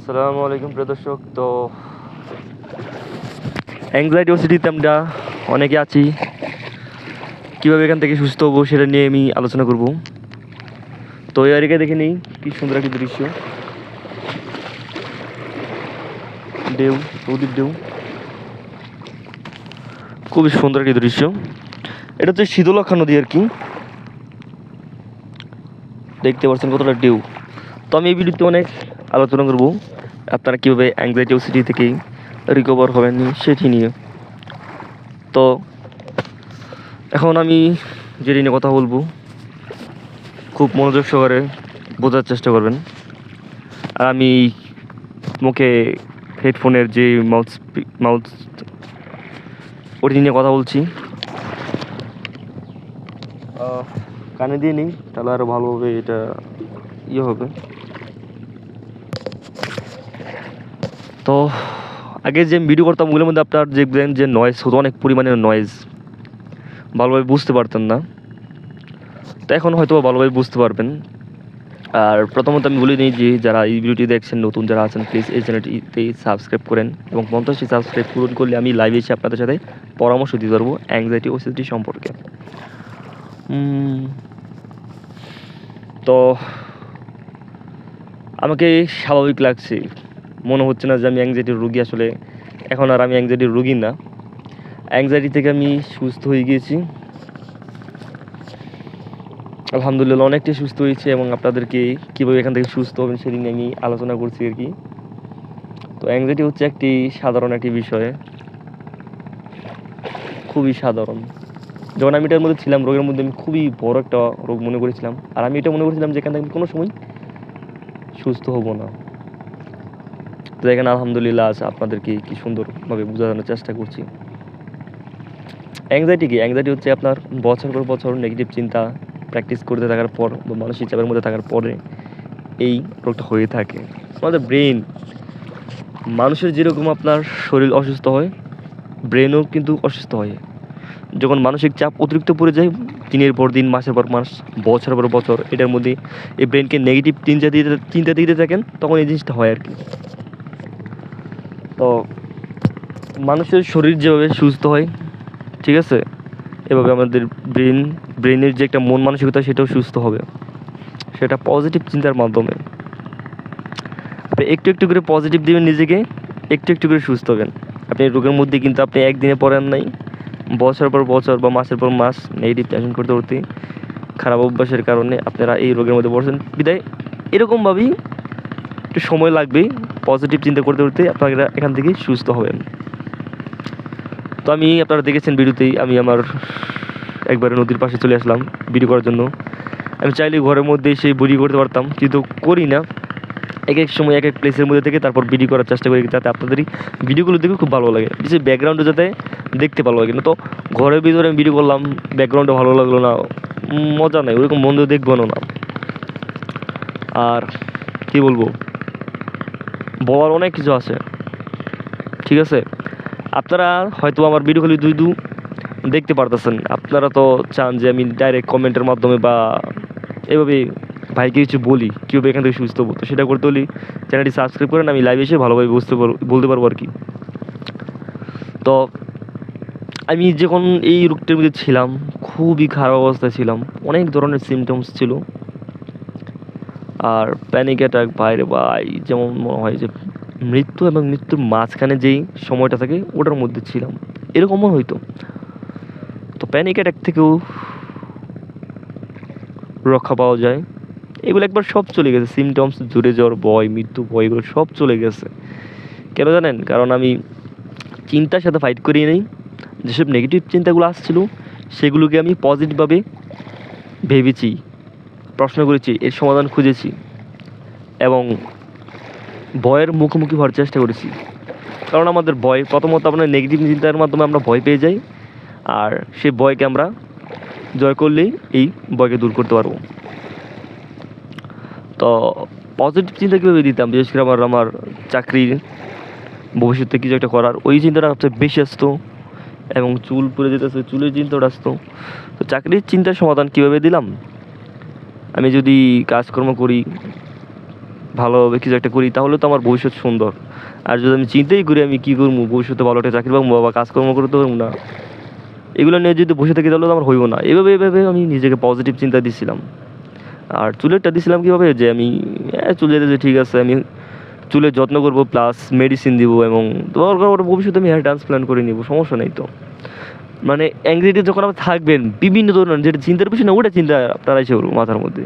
আসসালামু আলাইকুম প্রিয় দর্শক। তো অ্যাংজাইটি ও সিটিতে আমরা অনেকে আছি, কীভাবে এখান থেকে সুস্থ হবো সেটা নিয়ে আমি আলোচনা করব। তো এই এরিকে দেখে নিই কি সুন্দর একটি দৃশ্য, ঢেউ, নদীর ঢেউ, খুবই সুন্দর একটি দৃশ্য। এটা হচ্ছে শীতলক্ষা নদী আর কি, দেখতে পাচ্ছেন কতটা ঢেউ। তো আমি এই ভিডিওতে অনেক আলোচনা করব আপনারা কীভাবে অ্যাংজাইটি ও সিটি থেকে রিকভার হবেন সেটি নিয়ে। তো এখন আমি যেটি নিয়ে কথা বলবো খুব মনোযোগ সহকারে বোঝার চেষ্টা করবেন। আর আমি মুখে হেডফোনের যে মাউথ ওটি নিয়ে কথা বলছি, কানে দিয়ে নিই তাহলে আরও ভালোভাবে এটা হবে। তো আগে যে ভিডিও করতাম ওগুলোর মধ্যে আপনার দেখবেন যে নয়েজ হতো, অনেক পরিমাণের নয়েজ, ভালোভাবে বুঝতে পারতেন না। তো এখন হয়তো ভালোভাবে বুঝতে পারবেন। আর প্রথমত আমি বলে নিই যে যারা এই ভিডিওটি দেখছেন, নতুন যারা আছেন, প্লিজ এই চ্যানেলটিতে সাবস্ক্রাইব করেন এবং 50টি সাবস্ক্রাইব পূরণ করলে আমি লাইভে এসে আপনাদের সাথে পরামর্শ দিতে পারবো অ্যাংজাইটি ও সিটি সম্পর্কে। তো আমাকে স্বাভাবিক লাগছে, মনে হচ্ছে না যে আমি অ্যাংজাইটির রোগী। আসলে এখন আর আমি অ্যাংজাইটির রোগী না, অ্যাংজাইটি থেকে আমি সুস্থ হয়ে গিয়েছি আলহামদুলিল্লাহ, অনেকটাই সুস্থ হয়েছে এবং আপনাদেরকে কীভাবে এখান থেকে সুস্থ হবেন সেদিন আমি আলোচনা করছি আর কি। তো অ্যাংজাইটি হচ্ছে একটি সাধারণ একটি বিষয়, খুবই সাধারণ। যখন আমি এটার মধ্যে ছিলাম, রোগের মধ্যে, আমি খুবই বড় একটা রোগ মনে করেছিলাম। আর আমি এটা মনে করেছিলাম যে এখান থেকে আমি কোনো সময় সুস্থ হব না। তো এখানে আলহামদুলিল্লাহ আজ আপনাদেরকে কি সুন্দরভাবে বোঝানোর চেষ্টা করছি। অ্যাংজাইটি কি? অ্যাংজাইটি হচ্ছে আপনার বছর পর বছর নেগেটিভ চিন্তা প্র্যাকটিস করতে থাকার পর বা মানসিক চাপের মধ্যে থাকার পরে এই রোগটা হয়ে থাকে। আমাদের ব্রেন, মানুষের যেরকম আপনার শরীর অসুস্থ হয়, ব্রেনও কিন্তু অসুস্থ হয়। যখন মানসিক চাপ অতিরিক্ত পড়ে যায়, দিনের পর দিন, মাসের পর মাস, বছর পর বছর, এটার মধ্যে এই ব্রেনকে নেগেটিভ চিন্তা দিতে থাকেন, তখন এই জিনিসটা হয় আর কি। তো মানুষের শরীর যেভাবে সুস্থ হয়, ঠিক আছে, এভাবে আমাদের ব্রেনের যে একটা মন মানসিকতা সেটাও সুস্থ হবে, সেটা পজিটিভ চিন্তার মাধ্যমে। আপনি একটু একটু করে পজিটিভ দিবেন নিজেকে, একটু একটু করে সুস্থ হবেন। আপনি রোগের মধ্যে কিন্তু আপনি একদিনে পড়েন নাই, বছর পর বছর বা মাসের পর মাস নেগেটিভ টেনশন করতে করতে, খারাপ অভ্যাসের কারণে আপনারা এই রোগের মধ্যে পড়ছেন। বিদায় এরকমভাবেই একটু সময় লাগবে, পজিটিভ চিন্তা করতে করতে আপনারা এখান থেকে সুস্থ হবেন। তো আমি, আপনারা দেখেছেন ভিডিওতেই, আমি আমার একবারে নদীর পাশে চলে আসলাম ভিডিও করার জন্য। আমি চাইলে ঘরের মধ্যে সেই ভিডিও করতে পারতাম, কিন্তু করি না। এক এক সময় এক এক প্লেসের মধ্যে থেকে তারপর ভিডিও করার চেষ্টা করি, যাতে আপনাদেরই ভিডিওগুলো দেখে খুব ভালো লাগে, বিশেষ ব্যাকগ্রাউন্ডে যাতে দেখতে ভালো লাগে না। তো ঘরের ভিতরে আমি ভিডিও করলাম, ব্যাকগ্রাউন্ডে ভালো লাগলো না, মজা নেই, ওরকম বন্ধু দেখবো না। আর কি বলবো, বলার অনেক কিছু আছে, ঠিক আছে। আপনারা হয়তো আমার ভিডিওগুলি দেখতে পারতেছেন, আপনারা তো চান যে আমি ডাইরেক্ট কমেন্টের মাধ্যমে বা এভাবে ভাইকে কিছু বলি কীভাবে এখান থেকে সুস্থ হবো। তো সেটা করতে হলে চ্যানেলটি সাবস্ক্রাইব করেন, আমি লাইভে এসে ভালোভাবে বলতে পারবো আর কি। তো আমি যখন এই রোগটার মধ্যে ছিলাম, খুবই খারাপ অবস্থায় ছিলাম, অনেক ধরনের সিমটমস ছিল। আর প্যানিক অ্যাটাক, বাইরে ভাই, যেমন মনে হয় যে মৃত্যু এবং মৃত্যুর মাঝখানে যেই সময়টা থাকে ওটার মধ্যে ছিলাম, এরকমও হইতো। তো প্যানিক অ্যাটাক থেকেও রক্ষা পাওয়া যায়, এগুলো একবার সব চলে গেছে। সিমটমস, জুড়ে যাওয়ার ভয়, মৃত্যু ভয়, এগুলো সব চলে গেছে। কেন জানেন? কারণ আমি চিন্তার সাথে ফাইট করিয়ে নেই, যেসব নেগেটিভ চিন্তাগুলো আসছিল সেগুলোকে আমি পজিটিভভাবে ভেবেছি, প্রশ্ন করেছি, এর সমাধান খুঁজেছি এবং ভয়ের মুখোমুখি হওয়ার চেষ্টা করেছি। কারণ আমাদের ভয়, প্রথমত আপনার নেগেটিভ চিন্তার মাধ্যমে আমরা ভয় পেয়ে যাই, আর সেই ভয়কে আমরা জয় করলেই এই ভয়কে দূর করতে পারবো। তো পজিটিভ চিন্তা কীভাবে দিতাম, বিশেষ করে আমার চাকরির ভবিষ্যতে কিছু একটা করার, ওই চিন্তাটা সবচেয়ে বেশি আসতো। এবং চুল পুড়ে যেতেছে, চুলের চিন্তাটা আসতো। তো চাকরির চিন্তার সমাধান কীভাবে দিলাম, আমি যদি কাজকর্ম করি, ভালোভাবে কিছু একটা করি, তাহলে তো আমার ভবিষ্যৎ সুন্দর। আর যদি আমি চিন্তাই করি আমি কী করবো, ভবিষ্যতে ভালো একটা চাকরি পাবো বা কাজকর্ম করতে পারবো না, এগুলো নিয়ে যদি বসে থাকি তাহলে তো আমার হইব না। এভাবে এভাবে আমি নিজেকে পজিটিভ চিন্তা দিছিলাম। আর চুলেরটা দিছিলাম কীভাবে, যে আমি চুলের যে ঠিক আছে আমি চুলের যত্ন করবো প্লাস মেডিসিন দিব, এবং দরকার পড়লে ভবিষ্যতে আমি হেয়ার ট্রান্সপ্লান্ট করে নিব, সমস্যা নেই তো। মানে অ্যাংজাইটি যখন আপনি থাকবেন বিভিন্ন ধরনের যেটা চিন্তার বিষয় না, ওটা চিন্তা আপনার এসে করবো মাথার মধ্যে।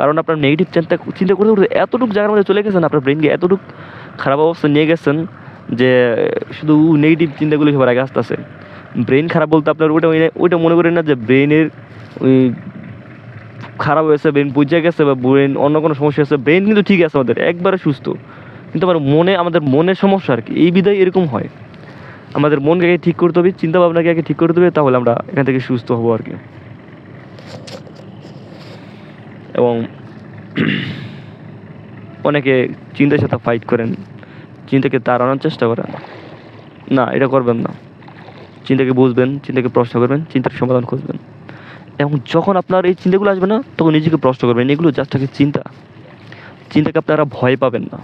কারণ আপনার নেগেটিভ চিন্তা চিন্তা করতে করতে এতটুকু জায়গার মধ্যে চলে গেছেন, আপনার ব্রেনকে এতটুকু খারাপ অবস্থা নিয়ে গেছেন যে শুধু নেগেটিভ চিন্তাগুলো সবার আগে আসতেছে। ব্রেন খারাপ বলতে আপনার ওইটা মনে করেন না যে ব্রেনের ওই খারাপ হয়েছে, ব্রেন বুঝে গেছে বা ব্রেন অন্য কোনো সমস্যা আছে। ব্রেন কিন্তু ঠিক আছে আমাদের, একবারে সুস্থ, কিন্তু আমাদের মনের সমস্যা আর কি, এই বিধায় এরকম হয়। আমাদের মনকে আগে ঠিক করতে হবে, চিন্তা ভাবনাকে আগে ঠিক করতে হবে, তাহলে আমরা এখান থেকে সুস্থ হবো আর কি। এবং অনেকে চিন্তার সাথে ফাইট করেন, চিন্তাকে তাড়ানোর চেষ্টা করেন, না এটা করবেন না। চিন্তাকে বুঝবেন, চিন্তাকে প্রশ্ন করবেন, চিন্তার সমাধান খুঁজবেন। এবং যখন আপনার এই চিন্তাগুলো আসবে না, তখন নিজেকে প্রশ্ন করবেন, এগুলো জাস্ট আগে চিন্তাকে আপনারা ভয় পাবেন না।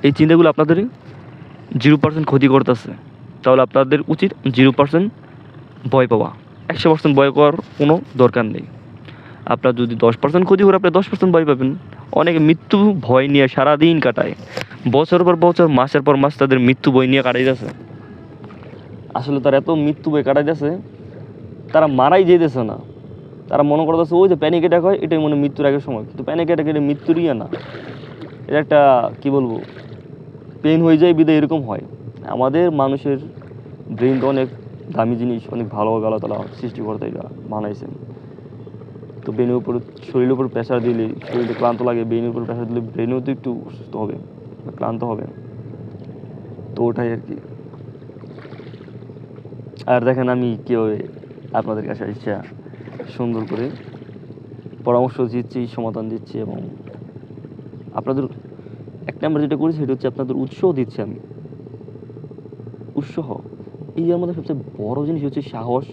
এই চিন্তাগুলো আপনাদের 0% ক্ষতি করতেছে, তাহলে আপনাদের উচিত 0% ভয় পাওয়া। 100% ভয় পাওয়ার কোনো দরকার নেই। আপনার যদি 10% ক্ষতি করে আপনি 10% ভয় পাবেন। অনেকে মৃত্যু ভয় নিয়ে সারাদিন কাটায়, বছর পর বছর, মাসের পর মাস তাদের মৃত্যু ভয় নিয়ে কাটাইতেছে। আসলে তারা এত মৃত্যু ভয় কাটাইতেছে, তারা মারাই যেতেছে না। তারা মনে করতেছে ওই যে প্যানিক অ্যাটাক হয়, এটাই মনে মৃত্যুর আগের সময়, কিন্তু প্যানিক অ্যাটাক এটা মৃত্যুরই না, এটা একটা কী বলবো, পেন হয়ে যায় বিধায় এরকম হয়। আমাদের মানুষের ব্রেন তো অনেক দামি জিনিস, অনেক ভালো ভালো তারা সৃষ্টিকর্তা এটা বানাইছেন। তো ব্রেনের উপর, শরীরের উপর প্রেশার দিলে শরীরে ক্লান্ত লাগে, ব্রেনের উপর প্রেশার দিলে ব্রেনেও তো একটু অসুস্থ হবে, ক্লান্ত হবে। তো ওটাই আর কি। আর দেখেন আমি কীভাবে আপনাদের কাছে ইচ্ছা সুন্দর করে পরামর্শ দিচ্ছি, সমাধান দিচ্ছি, এবং আপনাদের এক নম্বর যেটা করেছি সেটা হচ্ছে আপনাদের উৎসাহ দিচ্ছি আমি। উৎসাহ, এই আমাদের সবচেয়ে বড় জিনিস হচ্ছে সাহস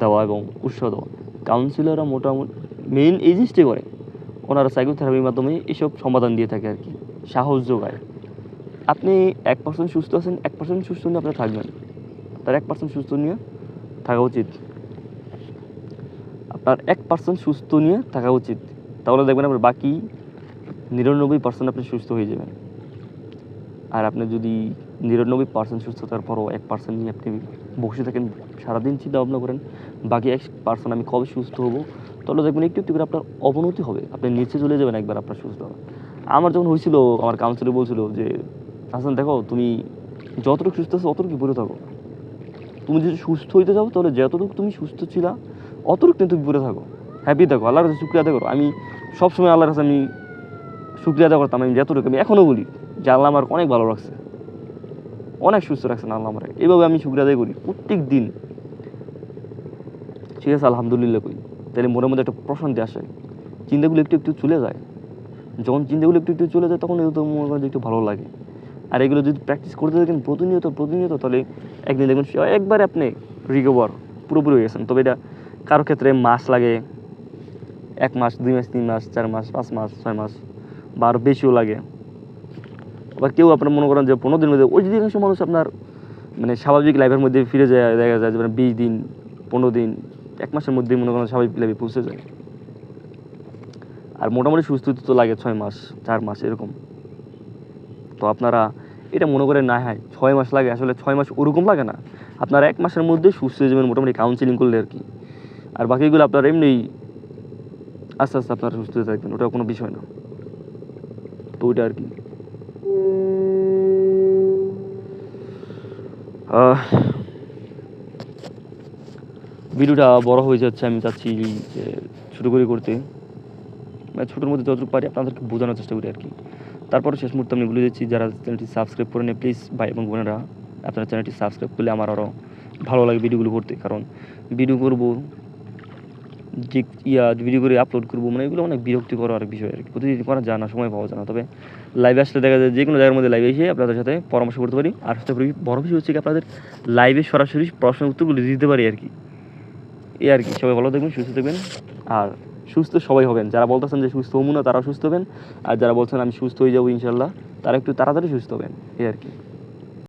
দেওয়া এবং উৎসাহ দেওয়া। কাউন্সিলররা মোটামুটি মেইন এই জিনিসটাই করে, ওনারা সাইকোথেরাপির মাধ্যমে এসব সমাধান দিয়ে থাকে আর কি, সাহস যোগায়। আপনি 1% সুস্থ আছেন, 1% সুস্থ নিয়ে আপনি থাকবেন, তার 1% সুস্থ নিয়ে থাকা উচিত। আপনার 1% সুস্থ নিয়ে থাকা উচিত, তাহলে দেখবেন আপনার বাকি 99% আপনি সুস্থ হয়ে যাবেন। আর আপনি যদি 99% সুস্থতার পরও 1% নিয়ে আপনি বসে থাকেন, সারাদিন চিন্তা ভাবনা করেন বাকি 1% আমি কবে সুস্থ হব, তাহলে দেখবেন একটু একটু করে আপনার অবনতি হবে, আপনি নিচে চলে যাবেন একবার আপনার সুস্থ হবে। আমার যখন হয়েছিল, আমার কাউন্সিলর বলছিল যে হাসান দেখো, তুমি যতটুকু সুস্থ আছো অতটুকু পড়ে থাকো, তুমি যদি সুস্থ হইতে যাও তাহলে যতটুকু তুমি সুস্থ ছিলা অতটুকু কিন্তু তুমি পড়ে থাকো, হ্যাপি থাকো, আল্লাহর কাছে শুকরিয়া আদায় করো। আমি সবসময় আল্লাহর কাছে আমি শুকরিয়া আদায় করতাম, আমি যতটুকু, আমি এখনও বলি যে আল্লাহ আমার অনেক ভালো রাখছে, অনেক সুস্থ রাখছেন আল্লাহ আমার, এইভাবে আমি শুকরিয়া আদায় করি প্রত্যেক দিন। ঠিক আছে, আলহামদুলিল্লাহ কই, তাহলে মনের মধ্যে একটা প্রশান্তি আসে, চিন্তাগুলো একটু একটু চলে যায়। যখন চিন্তাগুলো একটু একটু চলে যায় তখন তো মনে করেন যে একটু ভালো লাগে। আর এগুলো যদি প্র্যাকটিস করতে থাকেন প্রতিনিয়ত, তাহলে একদিন দেখবেন একবারে আপনি রিকভার পুরোপুরি হয়ে গেছেন। তবে এটা কারো ক্ষেত্রে মাস লাগে, 1 মাস, 2 মাস, 3 মাস, 4 মাস, 5 মাস, 6 মাস, বা আরও বেশিও লাগে। আবার কেউ আপনার মনে করেন যে 15 দিনের মধ্যে, ওই অধিকাংশ মানুষ আপনার মানে স্বাভাবিক লাইফের মধ্যে ফিরে যায়, দেখা যায় যে 20 দিন, 15 দিন, 1 মাসের মধ্যেই মনে করেন স্বাভাবিক লাইফে পৌঁছে যায়। আর মোটামুটি সুস্থ হতে তো লাগে 6 মাস, 4 মাস এরকম। তো আপনারা এটা মনে করেন না, হ্যাঁ 6 মাস লাগে, আসলে 6 মাস ওরকম লাগে না, আপনারা 1 মাসের মধ্যে সুস্থ হয়ে যাবেন মোটামুটি কাউন্সিলিং করলে আর কি। আর বাকিগুলো আপনারা এমনি আস্তে আস্তে আপনারা সুস্থ হয়ে থাকবেন, ওটা কোনো বিষয় না। তো ওইটা আর কি। ভিডিওটা বড় হয়ে যাচ্ছে, আমি চাচ্ছি যে ছোটো করে করতে, মানে ছোটোর মধ্যে যতটুকু পারি আপনাদেরকে বোঝানোর চেষ্টা করি আর কি। তারপরে শেষ মুহূর্তে আমি বলে দিচ্ছি, যারা চ্যানেলটি সাবস্ক্রাইব করে নেই প্লিজ ভাই এবং বোনেরা, আপনারা চ্যানেলটি সাবস্ক্রাইব করলে আমার আরও ভালো লাগে ভিডিওগুলো করতে। কারণ ভিডিও করবো যে ভিডিও করে আপলোড করবো, মানে এগুলো অনেক বিরক্তিকর আর বিষয় আর কি, প্রতিদিন করা যায় না, সময় পাওয়া যায় না। তবে লাইভে আসলে দেখা যায় যে কোনো জায়গার মধ্যে লাইভে এসে আপনাদের সাথে পরামর্শ করতে পারি। আর সবথেকে বড় বিষয় হচ্ছে কি, আপনাদের লাইভে সরাসরি প্রশ্নের উত্তরগুলো দিতে পারি আর কি। এই আর কি। সবাই ভালো থাকবেন, সুস্থ থাকবেন, আর সুস্থ সবাই হবেন। যারা বলতেছেন যে সুস্থ হবো না তারাও সুস্থ হবেন, আর যারা বলছেন আমি সুস্থ হয়ে যাবো ইনশাল্লাহ তারা একটু তাড়াতাড়ি সুস্থ হবেন, এই আর কি।